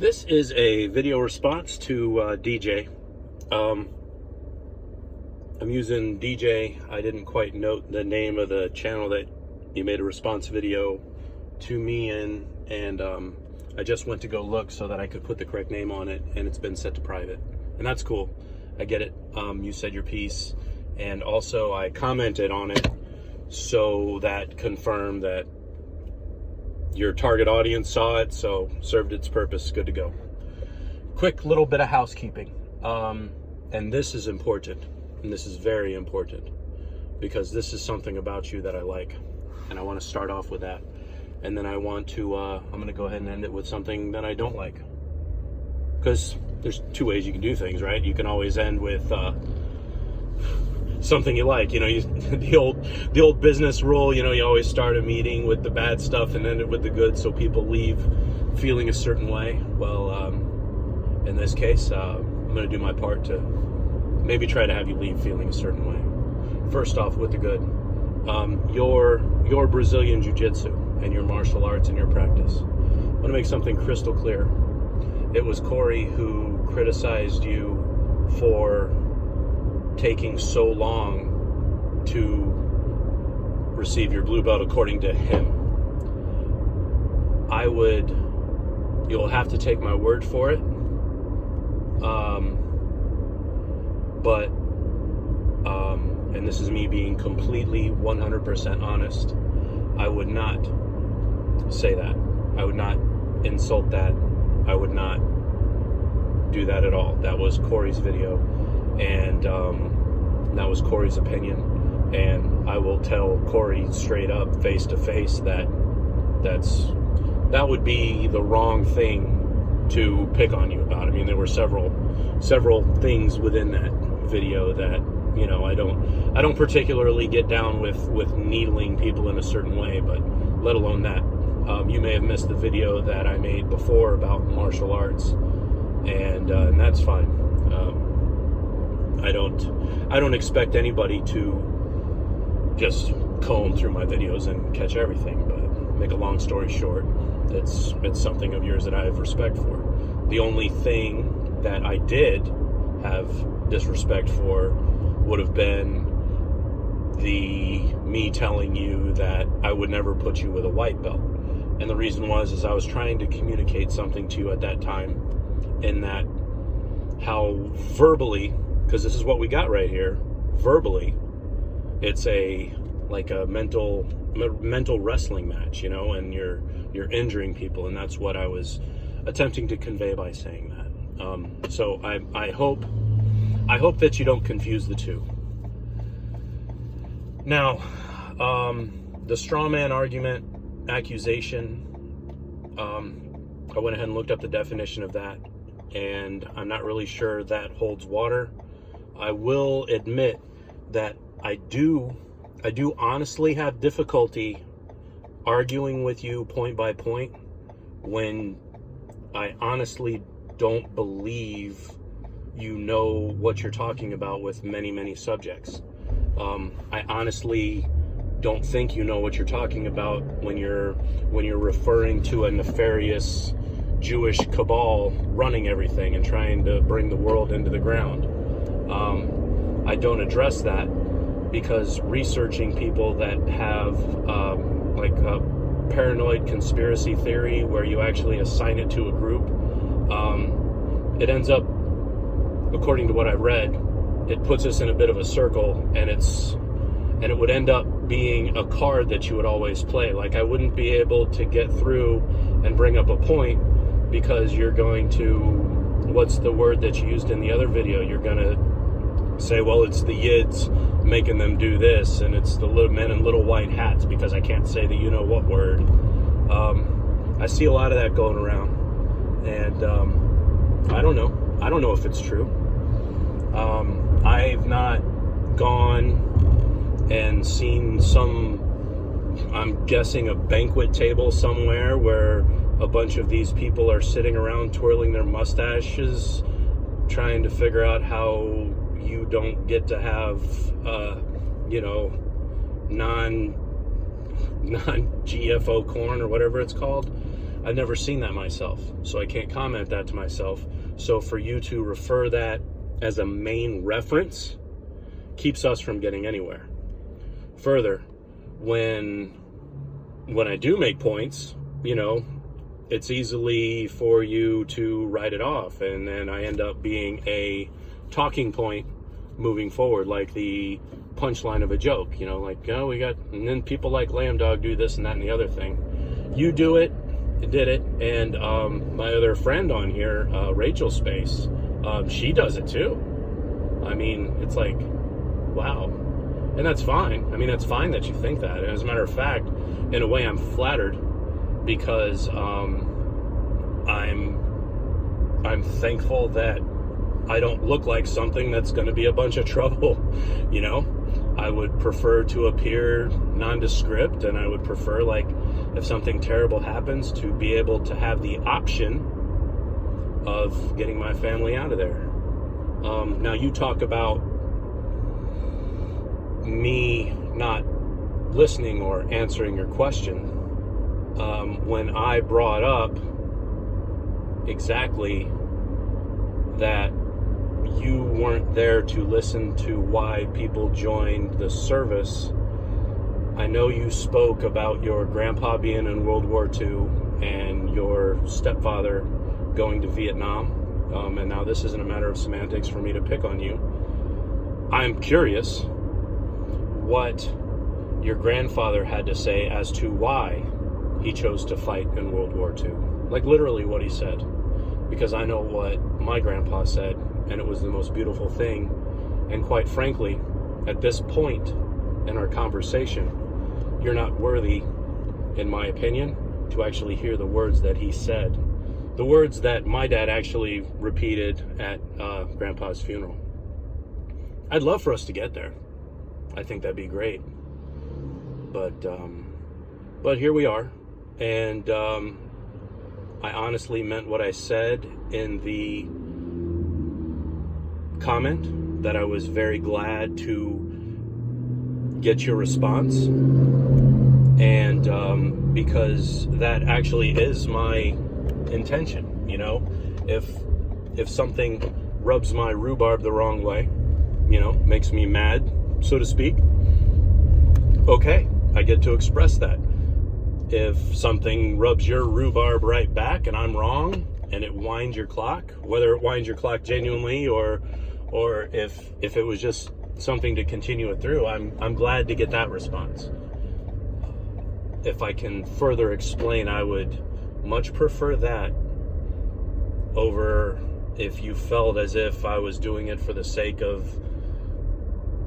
This is a video response to DJ. I'm using DJ. I didn't quite note the name of the channel that you made a response video to me in, and I just went to go look so that I could put the correct name on it, and it's been set to private. And that's cool. I get it. You said your piece, and also I commented on it, so that confirmed that your target audience saw it, so served its purpose. Good to go. Quick little bit of housekeeping. And this is important, and this is very important, because this is something about you that I like, and I want to start off with that. And then I want to, I'm going to go ahead and end it with something that I don't like. Because there's two ways you can do things, right? You can always end with something you like. You know, the old business rule, you always start a meeting with the bad stuff and end it with the good, so people leave feeling a certain way. Well, in this case, I'm going to do my part to maybe try to have you leave feeling a certain way. First off, with the good, your Brazilian Jiu-Jitsu and your martial arts and your practice. I want to make something crystal clear. It was Corey who criticized you for taking so long to receive your blue belt, according to him. You'll have to take my word for it. And this is me being completely 100% honest, I would not say that. I would not insult that. I would not do that at all. That was Corey's video, and that was Corey's opinion, and I will tell Corey straight up, face to face, that would be the wrong thing to pick on you about. I mean, there were several things within that video that I don't particularly get down with needling people in a certain way, but let alone that. You may have missed the video that I made before about martial arts, and that's fine. I don't expect anybody to just comb through my videos and catch everything, but make a long story short, it's something of yours that I have respect for. The only thing that I did have disrespect for would have been me telling you that I would never put you with a white belt. And the reason is I was trying to communicate something to you at that time, in that how verbally, because this is what we got right here, verbally, it's like a mental wrestling match, and you're injuring people, and that's what I was attempting to convey by saying that. So I hope that you don't confuse the two. Now, the straw man argument, accusation, I went ahead and looked up the definition of that, and I'm not really sure that holds water. I will admit that I do honestly have difficulty arguing with you point by point when I honestly don't believe you know what you're talking about with many, many subjects. I honestly don't think you know what you're talking about when you're referring to a nefarious Jewish cabal running everything and trying to bring the world into the ground. I don't address that because researching people that have like a paranoid conspiracy theory where you actually assign it to a group, it ends up, according to what I read, it puts us in a bit of a circle, and it would end up being a card that you would always play. Like, I wouldn't be able to get through and bring up a point because you're going to, what's the word that you used in the other video? You're going to say, well, it's the Yids making them do this, and it's the little men in little white hats, because I can't say the you-know-what word. I see a lot of that going around, and I don't know if it's true. I've not gone and seen I'm guessing a banquet table somewhere where a bunch of these people are sitting around twirling their mustaches trying to figure out how you don't get to have non-GFO corn or whatever it's called. I've never seen that myself, so I can't comment that to myself. So for you to refer that as a main reference keeps us from getting anywhere. Further, when I do make points, it's easily for you to write it off, and then I end up being a talking point moving forward, like the punchline of a joke, we got, and then people like Lamb Dog do this and that and the other thing. You do it, did it, and my other friend on here, Rachel Space, she does it too. I mean, it's like, wow. And that's fine. I mean, that's fine that you think that. And as a matter of fact, in a way, I'm flattered, because I'm thankful that I don't look like something that's going to be a bunch of trouble. I would prefer to appear nondescript, and I would prefer, like, if something terrible happens, to be able to have the option of getting my family out of there. Now, you talk about me not listening or answering your question. When I brought up exactly that you weren't there to listen to why people joined the service, I know you spoke about your grandpa being in World War II and your stepfather going to Vietnam, and now this isn't a matter of semantics for me to pick on you. I'm curious what your grandfather had to say as to why he chose to fight in World War II. Like, literally what he said. Because I know what my grandpa said, and it was the most beautiful thing. And quite frankly, at this point in our conversation, you're not worthy, in my opinion, to actually hear the words that he said. The words that my dad actually repeated at Grandpa's funeral. I'd love for us to get there. I think that'd be great. But here we are. And I honestly meant what I said in the comment, that I was very glad to get your response. And because that actually is my intention, if something rubs my rhubarb the wrong way, makes me mad, so to speak, okay, I get to express that. If something rubs your rhubarb right back and I'm wrong and it winds your clock, whether it winds your clock genuinely or if it was just something to continue it through, I'm glad to get that response. If I can further explain, I would much prefer that over if you felt as if I was doing it for the sake of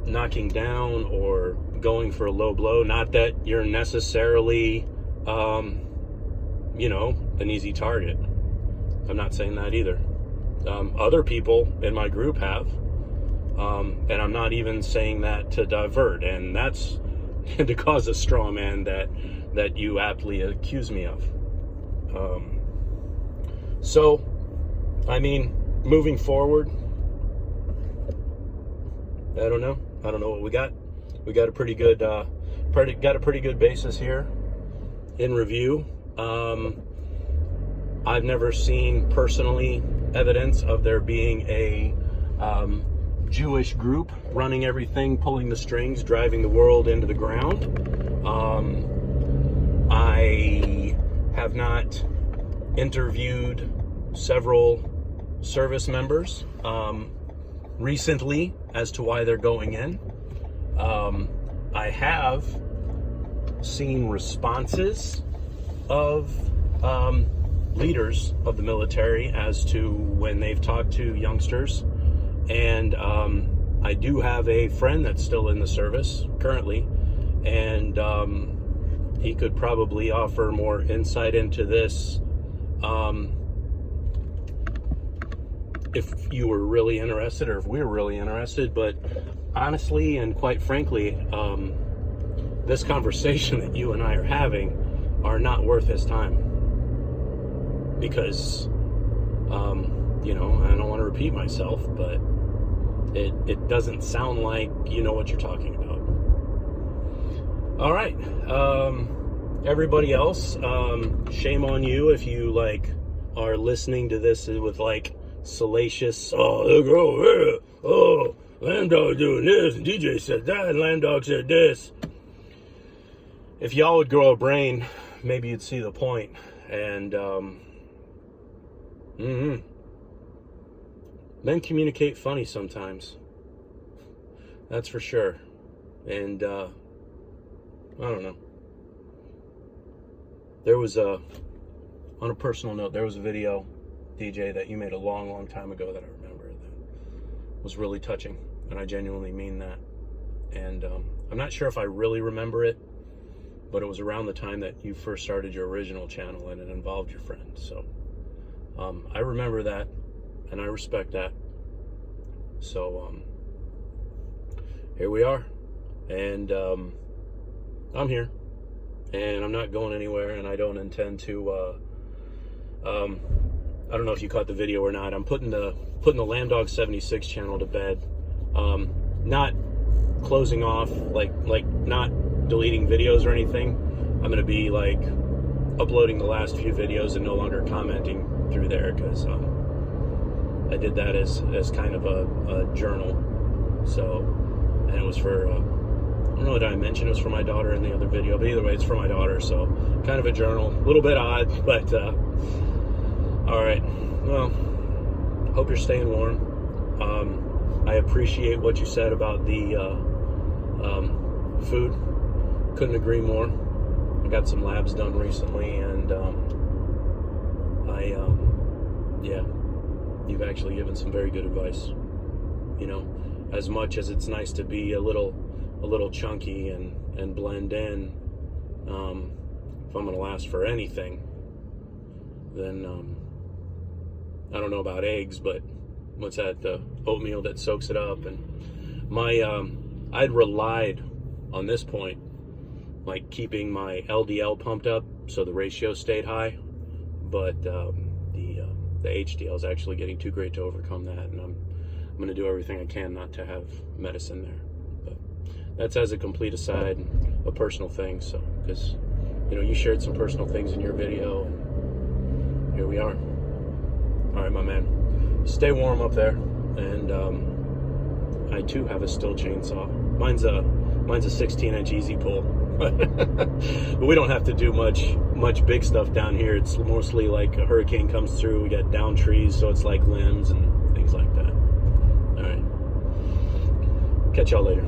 knocking down or going for a low blow. Not that you're necessarily an easy target. I'm not saying that either. Other people in my group have, and I'm not even saying that to divert, and that's to cause a straw man that you aptly accuse me of. So, I mean, moving forward, I don't know what we got. We got a pretty good basis here in review. I've never seen personally evidence of there being a Jewish group running everything, pulling the strings, driving the world into the ground. I have not interviewed several service members recently as to why they're going in. I have seen responses of leaders of the military as to when they've talked to youngsters, and I do have a friend that's still in the service currently, and he could probably offer more insight into this if you were really interested, or if we were really interested. But honestly and quite frankly, this conversation that you and I are having are not worth his time, because I don't want to repeat myself, but it doesn't sound like you know what you're talking about. All right, everybody else, shame on you if you like are listening to this with like salacious, Lamb Dog doing this, and DJ said that, and Lamb Dog said this. If y'all would grow a brain, maybe you'd see the point. And men communicate funny sometimes. That's for sure. And I don't know. There was on a personal note, there was a video, DJ, that you made a long, long time ago that I remember that was really touching, and I genuinely mean that. And I'm not sure if I really remember it, but it was around the time that you first started your original channel, and it involved your friend. So I remember that, and I respect that. So here we are, and I'm here, and I'm not going anywhere, and I don't intend to. I don't know if you caught the video or not. I'm putting the Lamb Dog 76 channel to bed. Not closing off, like not deleting videos or anything. I'm gonna be like uploading the last few videos and no longer commenting through there, because I did that as kind of a journal. So, and it was for I don't know, did I mention it was for my daughter in the other video, but either way, it's for my daughter. So kind of a journal, a little bit odd, but all right. Well, hope you're staying warm. I appreciate what you said about the food. Couldn't agree more. I got some labs done recently, and yeah, you've actually given some very good advice. You know, as much as it's nice to be a little chunky and blend in, if I'm gonna last for anything, then I don't know about eggs, but what's that? The oatmeal that soaks it up. And my I'd relied on this point, like keeping my LDL pumped up so the ratio stayed high, but the HDL is actually getting too great to overcome that, and I'm going to do everything I can not to have medicine there. But that's as a complete aside, a personal thing. So, because you shared some personal things in your video, and here we are. All right, my man, stay warm up there, and I too have a Stihl chainsaw. Mine's a 16-inch easy pull. But we don't have to do much big stuff down here. It's mostly like a hurricane comes through, we got down trees, so it's like limbs and things like that. All right, catch y'all later.